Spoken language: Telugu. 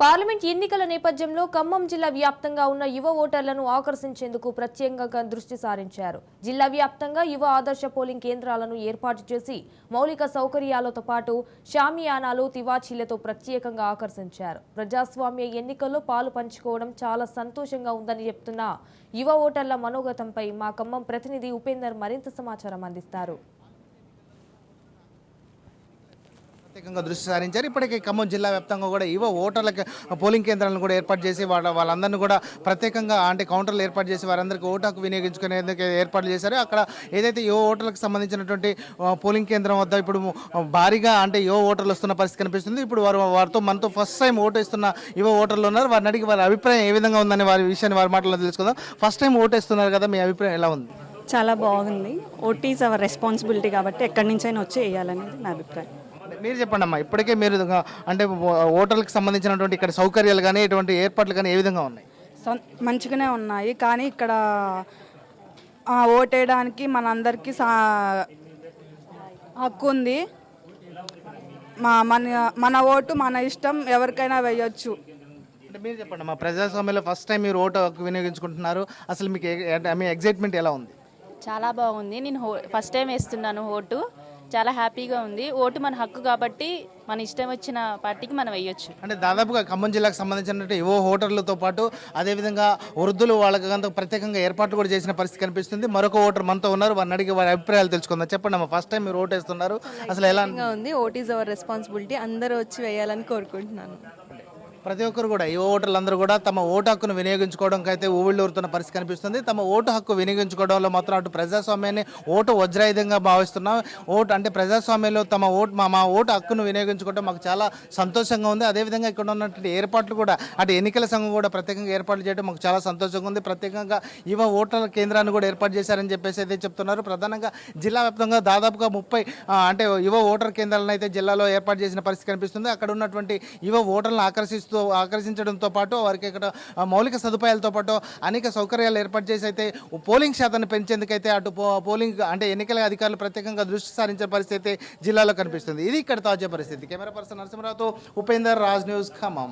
పార్లమెంట్ ఎన్నికల నేపథ్యంలో ఖమ్మం జిల్లా వ్యాప్తంగా ఉన్న యువ ఓటర్లను ఆకర్షించేందుకు ప్రత్యేకంగా దృష్టి సారించారు. జిల్లా వ్యాప్తంగా యువ ఆదర్శ పోలింగ్ కేంద్రాలను ఏర్పాటు చేసి మౌలిక సౌకర్యాలతో పాటు షామియానాలు, తివాచీలతో ప్రత్యేకంగా ఆకర్షించారు. ప్రజాస్వామ్య ఎన్నికల్లో పాలు పంచుకోవడం చాలా సంతోషంగా ఉందని చెప్తున్న యువ ఓటర్ల మనోగతంపై మా ఖమ్మం ప్రతినిధి ఉపేందర్ మరింత సమాచారం అందిస్తారు. ప్రత్యేకంగా దృష్టి సారించారు. ఇప్పటికే ఖమ్మం జిల్లా వ్యాప్తంగా కూడా యువ ఓటర్లకు పోలింగ్ కేంద్రాలను కూడా ఏర్పాటు చేసి వాళ్ళందరినీ కూడా ప్రత్యేకంగా కౌంటర్లు ఏర్పాటు చేసి వారందరికీ ఓటు హక్కు వినియోగించుకునేందుకు ఏర్పాట్లు చేశారు. అక్కడ ఏదైతే యువ ఓటర్లకు సంబంధించినటువంటి పోలింగ్ కేంద్రం వద్ద ఇప్పుడు భారీగా యువ ఓటర్లు వస్తున్న పరిస్థితి కనిపిస్తుంది. ఇప్పుడు వారితో మనతో ఫస్ట్ టైం ఓటు ఇస్తున్న యువ ఓటర్లు ఉన్నారు. వారిని అడిగి వారి అభిప్రాయం ఏ విధంగా ఉందని వారి విషయాన్ని వారి మాటల్లో తెలుసుకుందాం. ఫస్ట్ టైం ఓటు ఇస్తున్నారు కదా, మీ అభిప్రాయం ఎలా ఉంది? చాలా బాగుంది. ఓట్ ఈజ్ అవర్ రెస్పాన్సిబిలిటీ కాబట్టి ఎక్కడి నుంచైనా వచ్చి వేయాలనేది నా అభిప్రాయం. మీరు చెప్పండి అమ్మా, ఇప్పటికే మీరు ఓటర్లకు సంబంధించినటువంటి ఇక్కడ సౌకర్యాలు కానీ ఇటువంటి ఏర్పాట్లు కానీ ఏ విధంగా ఉన్నాయి? మంచిగానే ఉన్నాయి, కానీ ఇక్కడ ఓటేయడానికి మనందరికీ హక్కు ఉంది. మన ఓటు మన ఇష్టం, ఎవరికైనా వేయొచ్చు. అంటే మీరు చెప్పండి అమ్మా, ప్రజాస్వామ్యంలో ఫస్ట్ టైం మీరు ఓటు హక్కు వినియోగించుకుంటున్నారు. అసలు మీకు మీ ఎగ్జైట్మెంట్ ఎలా ఉంది? చాలా బాగుంది. నేను ఫస్ట్ టైం వేస్తున్నాను ఓటు. చాలా హ్యాపీగా ఉంది. ఓటు మన హక్కు కాబట్టి మన ఇష్టం వచ్చిన పార్టీకి మనం వేయొచ్చు. అంటే దాదాపుగా ఖమ్మం జిల్లాకు సంబంధించినటువంటి యువ ఓటర్లతో పాటు అదేవిధంగా వృద్ధులు వాళ్ళకి ప్రత్యేకంగా ఏర్పాట్లు కూడా చేసిన పరిస్థితి కనిపిస్తుంది. మరొక ఓటర్ మనతో ఉన్నారు, వారిని అడిగి వారి అభిప్రాయాలు తెలుసుకుందాం. చెప్పండి అమ్మా, ఫస్ట్ టైం మీరు ఓటు వేస్తున్నారు, అసలు ఎలా ఉంది? Vote is our responsibility. అందరూ వచ్చి వేయాలని కోరుకుంటున్నాను. ప్రతి ఒక్కరు కూడా యువ ఓటర్లందరూ కూడా తమ ఓటు హక్కును వినియోగించుకోవడానికి అయితే ఊళ్ళూరుతున్న పరిస్థితి కనిపిస్తుంది. తమ ఓటు హక్కు వినియోగించుకోవడంలో మాత్రం అటు ప్రజాస్వామ్యాన్ని ఓటు వజ్రాయుధంగా భావిస్తున్నాం. ఓటు అంటే ప్రజాస్వామ్యంలో మా ఓటు హక్కును వినియోగించుకోవడం మాకు చాలా సంతోషంగా ఉంది. అదేవిధంగా ఇక్కడ ఉన్నటువంటి ఏర్పాట్లు కూడా అటు ఎన్నికల సంఘం కూడా ప్రత్యేకంగా ఏర్పాట్లు చేయడం మాకు చాలా సంతోషంగా ఉంది. ప్రత్యేకంగా యువ ఓటర్ల కేంద్రాన్ని కూడా ఏర్పాటు చేశారని చెప్పేసి అయితే చెప్తున్నారు. ప్రధానంగా జిల్లా వ్యాప్తంగా దాదాపుగా 30 యువ ఓటర్ కేంద్రాలను అయితే జిల్లాలో ఏర్పాటు చేసిన పరిస్థితి కనిపిస్తుంది. అక్కడ ఉన్నటువంటి యువ ఓటర్లను ఆకర్షించడంతో పాటు వారికి ఇక్కడ మౌలిక సదుపాయాలతో పాటు అనేక సౌకర్యాలు ఏర్పాటు చేసి అయితే పోలింగ్ శాతాన్ని పెంచేందుకైతే అటు పోలింగ్ ఎన్నికల అధికారులు ప్రత్యేకంగా దృష్టి సారించే పరిస్థితి జిల్లాలో కనిపిస్తుంది. ఇది ఇక్కడ తాజా పరిస్థితి. కెమెరా పర్సన్ నరసింహరావుతో ఉపేందర్, రాజ్ న్యూస్, ఖమ్మం.